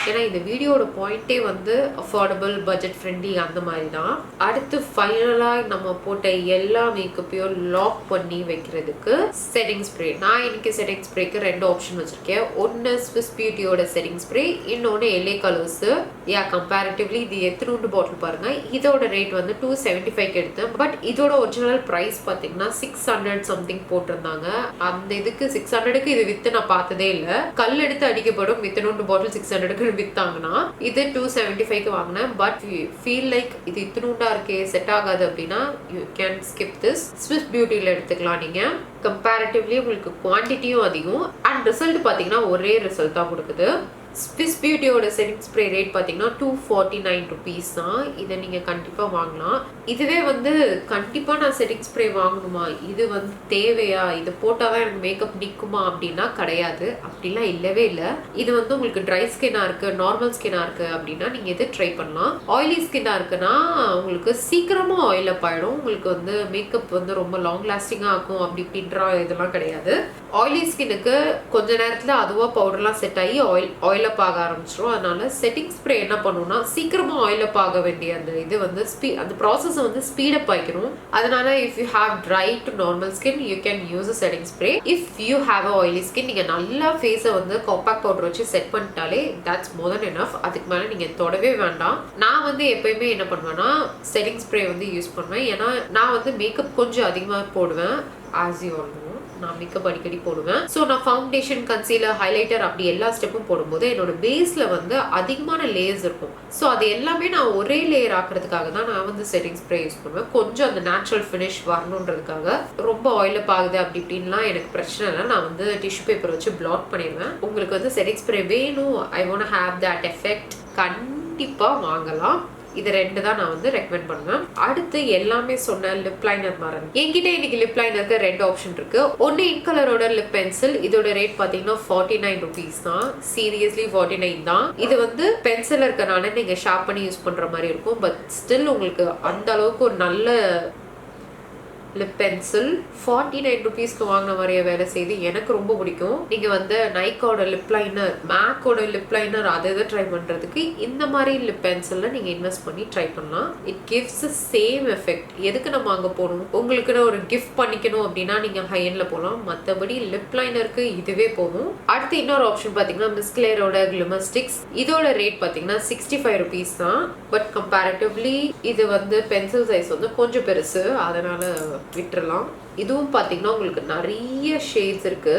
ஏன்னா இந்த வீடியோட பாயிண்டே வந்து அஃபோர்டபுள், பட்ஜெட் ஃப்ரெண்ட்லி அந்த மாதிரி தான். அடுத்து ஃபைனலாக நம்ம போட்ட எல்லா மேக்கப்பையும் லாக் பண்ணி வைக்கிறதுக்கு செட்டிங் ஸ்ப்ரே. நான் இன்னைக்கு செட்டிங் ஸ்ப்ரேக்கு 2 ஆப்ஷன் வச்சிருக்கேன். ஒன்று ஸ்விஸ் பியூட்டியோட செட்டிங் ஸ்ப்ரே, இன்னொன்று LA கலர்ஸ். கம்பேரிட்டிவ்லி இது எத்தனோண்டு பாட்டில் பாருங்க. இதோட ரேட் வந்து $275 எடுத்தேன். பட் இதோட ஒரிஜினல் ப்ரைஸ் பார்த்தீங்கன்னா 600 சம்திங் போட்டிருந்தாங்க. அந்த இதுக்கு 600க்கு இது வித்து நான் பார்த்ததே இல்லை. கல் எடுத்து அடிக்கப்படும் இத்தனோண்டு பாட்டில் 600க்கு வித்தாங்கன்னா இது $275 வாங்கினேன். பட் ஃபீல் லைக் இது இத்தனூண்டா இருக்கே, செட் ஆகாது அப்படின்னா you can skip this. Swiss பியூட்டியில் எடுத்துக்கலாம். நீங்க கம்பேரிட்டிவ்லி உங்களுக்கு குவான்டிட்டியும் அதிகம் அண்ட் ரிசல்ட் பார்த்தீங்கன்னா ஒரே ரிசல்ட் தான் கொடுக்குது. ஸ்விஸ் பியூட்டியோட செட்டிங் ஸ்ப்ரே ரேட் பார்த்தீங்கன்னா $249 தான். இதை நீங்கள் கண்டிப்பாக வாங்கலாம். இதுவே வந்து கண்டிப்பாக நான் செட்டிங் ஸ்ப்ரே வாங்கணுமா, இது வந்து தேவையா, இது போட்டால் தான் எனக்கு மேக்கப் நிற்குமா அப்படின்னா கிடையாது, அப்படிலாம் இல்லவே இல்லை. இது வந்து உங்களுக்கு ட்ரை ஸ்கின்னாக இருக்குது, நார்மல் ஸ்கின்னாக இருக்குது அப்படின்னா நீங்கள் எது ட்ரை பண்ணலாம். ஆயிலி ஸ்கின்னாக இருக்குன்னா உங்களுக்கு சீக்கிரமாக ஆயில் அப் ஆகிடும், உங்களுக்கு வந்து மேக்கப் வந்து ரொம்ப லாங் லாஸ்டிங்காக ஆகும் அப்படி இப்படின்ற இதெல்லாம் கிடையாது. ஆயிலி ஸ்கின்னுக்கு கொஞ்ச நேரத்தில் அதுவாக பவுடர்லாம் செட் ஆகி ஆயில் அப் ஆக ஆரம்பிச்சிடும். அதனால செட்டிங் ஸ்ப்ரே என்ன பண்ணுன்னா சீக்கிரமா ஆயில் அப் ஆக வேண்டிய அந்த இது வந்து அந்த ப்ராசஸ் வந்து ஸ்பீட் அப் ஆகிக்கணும். அதனால if you have dry to normal skin you can use a setting spray. If you have a oily skin நீங்கள் நல்லா ஃபேஸை வந்து காம்பாக்ட் பவுடர் வச்சு செட் பண்ணிட்டாலே தட்ஸ் மோர் தென் எனஃப். அதுக்கு மேலே நீங்கள் தொடவே வேண்டாம். நான் வந்து எப்பயுமே என்ன பண்ணுவேன்னா செட்டிங் ஸ்ப்ரே வந்து யூஸ் பண்ணுவேன். ஏன்னா நான் வந்து மேக்கப் கொஞ்சம் அதிகமாக போடுவேன். ஆஸ் யூ ஆல் நோ நான் மேக்கப் அடிக்கடி போடுவேன். ஸோ நான் ஃபவுண்டேஷன், கன்சீலர், ஹைலைட்டர் அப்படி எல்லா ஸ்டெப்பும் போடும்போது என்னோட பேஸில் வந்து அதிகமான லேயர்ஸ் இருக்கும். ஸோ அது எல்லாமே நான் ஒரே லேயர் ஆக்கிறதுக்காக தான் நான் வந்து செட்டிங் ஸ்ப்ரே யூஸ் பண்ணுவேன். கொஞ்சம் அந்த நேச்சுரல் ஃபினிஷ் வரணுன்றதுக்காக. ரொம்ப ஆயில் அப் ஆகுது அப்படி இப்படின்லாம் எனக்கு பிரச்சனை இல்லை, நான் வந்து டிஷ்யூ பேப்பர் வச்சு பிளாக் பண்ணிடுவேன். உங்களுக்கு வந்து செட்டிங் ஸ்ப்ரே வேணும், I want have that effect, கண்டிப்பாக வாங்கலாம். இது 2 தான் நான் வந்து ரெக்கமெண்ட் பண்ணுவேன். அடுத்து எல்லாமே சொன்ன லிப் லைனர் மாறன். என்கிட்ட இன்னைக்கு லிப் லைனருக்கு 2 ஆப்ஷன் இருக்கு. ஒன்னு இன் கலரோட லிப் பென்சில். இதோட ரேட் பாத்தீங்கன்னா 49 rupees தான். சீரியஸ்லி 49 தான். இது வந்து பென்சில் இருக்கனால நீங்க ஷார்ப் பண்ணி யூஸ் பண்ற மாதிரி இருக்கும். பட் ஸ்டில் உங்களுக்கு அந்த அளவுக்கு ஒரு நல்ல லிப் பென்சில் 49 rupeesக்கு வாங்கின மாதிரியே வேலை செய்து எனக்கு ரொம்ப பிடிக்கும். நீங்க வந்து நைக்கோட லிப் லைனர், மேக்கோட லிப் லைனர் அதை ட்ரை பண்றதுக்கு இந்த மாதிரி லிப் பென்சில்ல நீங்க இன்வெஸ்ட் பண்ணி ட்ரை பண்ணலாம். It gives the same effect. எதுக்கு நம்ம அங்க போகணும்? உங்களுக்குன்னு ஒரு கிஃப்ட் பண்ணிக்கணும் அப்படின்னா நீங்க ஹை எண்ட்ல போகலாம். மற்றபடி லிப் லைனருக்கு இதுவே போகும். அடுத்து இன்னொரு ஆப்ஷன் பாத்தீங்கன்னா மிஸ் கிளேரோட கிளிமர் ஸ்டிக்ஸ். இதோட ரேட் பாத்தீங்கன்னா 65 rupees தான். பட் கம்பேரிட்டிவ்லி இது வந்து பென்சில் சைஸ் வந்து கொஞ்சம் பெருசு, அதனால விட்டுறலாம். இதுவும் பாத்தீங்கன்னா உங்களுக்கு நிறைய ஷேட்ஸ் இருக்கு.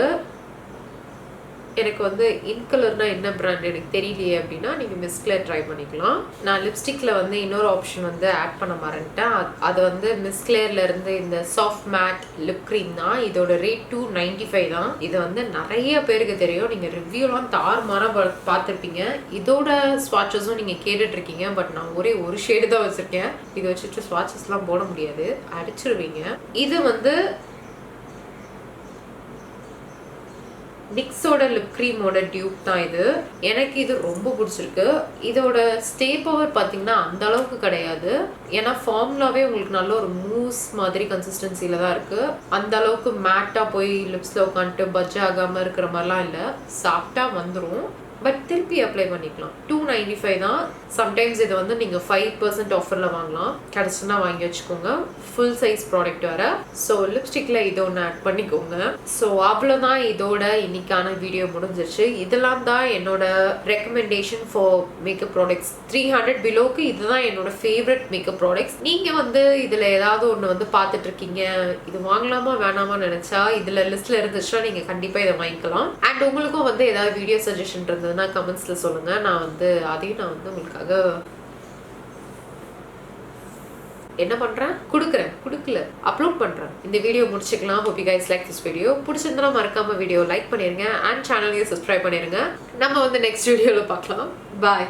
எனக்கு வந்து இன் கலர்னா என்ன பிராண்ட் எனக்கு தெரியலையே அப்படின்னா நீங்க மிஸ் கிளேர் ட்ரை பண்ணிக்கலாம். நான் லிப்ஸ்டிக்ல வந்து இன்னொரு ஆப்ஷன் வந்து ஆட் பண்ண மறந்துட்டேன். அது வந்து மிஸ் கிளேர்ல இருந்து இந்த சாஃப்ட் மேட் லிப் கிரீம் தான். இதோட ரேட் 295 தான். இது வந்து நிறைய பேருக்கு தெரியும். நீங்க ரிவ்யூலாம் தாறுமாறா பார்த்துருப்பீங்க. இதோட ஸ்வாட்சஸும் நீங்க கேட்டுட்டு இருக்கீங்க. பட் நான் ஒரே ஒரு ஷேடு தான் வச்சிருக்கேன். இதை வச்சுட்டு ஸ்வாட்சஸ்லாம் போட முடியாது, அடிச்சிருவீங்க. இது வந்து நிக்ஸோட லிப் கிரீமோட டியூப் தான் இது. எனக்கு இது ரொம்ப பிடிச்சிருக்கு. இதோட ஸ்டே பவர் பார்த்தீங்கன்னா அந்த அளவுக்கு கிடையாது. ஏன்னா ஃபார்முலாவே உங்களுக்கு நல்ல ஒரு மூஸ் மாதிரி கன்சிஸ்டன்சில தான் இருக்கு. அந்த அளவுக்கு மேட்டா போய் லிப்ஸ்ல உட்காந்துட்டு பஜ் ஆகாம இருக்கிற மாதிரிலாம் இல்லை. சாப்பிட்டா வந்துடும். பட் திருப்பி அப்ளை பண்ணிக்கலாம். 295 தான். சம்டைம்ஸ் இது வந்து நீங்கள் 5% ஆஃபரில் வாங்கலாம். கிடச்சுன்னா வாங்கி வச்சுக்கோங்க. ஃபுல் சைஸ் ப்ராடக்ட் வர. ஸோ லிப்ஸ்டிக்கில் இது ஒன்று ஆட் பண்ணிக்கோங்க. ஸோ அவ்வளோதான் இதோட இன்னைக்கான வீடியோ முடிஞ்சிருச்சு. இதெல்லாம் தான் என்னோட ரெக்கமெண்டேஷன் ஃபார் மேக்கப் ப்ராடக்ட்ஸ். 300 பிலோக்கு இதுதான் என்னோட ஃபேவரட் மேக்கப் ப்ராடக்ட்ஸ். நீங்கள் வந்து இதில் ஏதாவது ஒன்று வந்து பார்த்துட்டு இருக்கீங்க, இது வாங்கலாமா வேணாமா நினச்சா இதில் லிஸ்ட்டில் இருந்துச்சுன்னா நீங்கள் கண்டிப்பாக இதை வாங்கிக்கலாம். அண்ட் உங்களுக்கும் வந்து ஏதாவது வீடியோ சஜஷன் இருந்ததுன்னா கமெண்ட்ஸ்ல சொல்லுங்க. நான் வந்து அதையும் நான் வந்து உங்களுக்காக என்ன பண்றேன், கொடுக்கல அப்லோட் பண்றேன். இந்த வீடியோ முடிச்சுக்கலாம். hope you guys like this video. பிடிச்சிருந்தா மறக்காம வீடியோ லைக் பண்ணிருங்க அண்ட் சேனலையும் சப்ஸ்கிரைப் பண்ணிருங்க. நம்ம வந்து நெக்ஸ்ட் வீடியோல பார்க்கலாம். பாய்.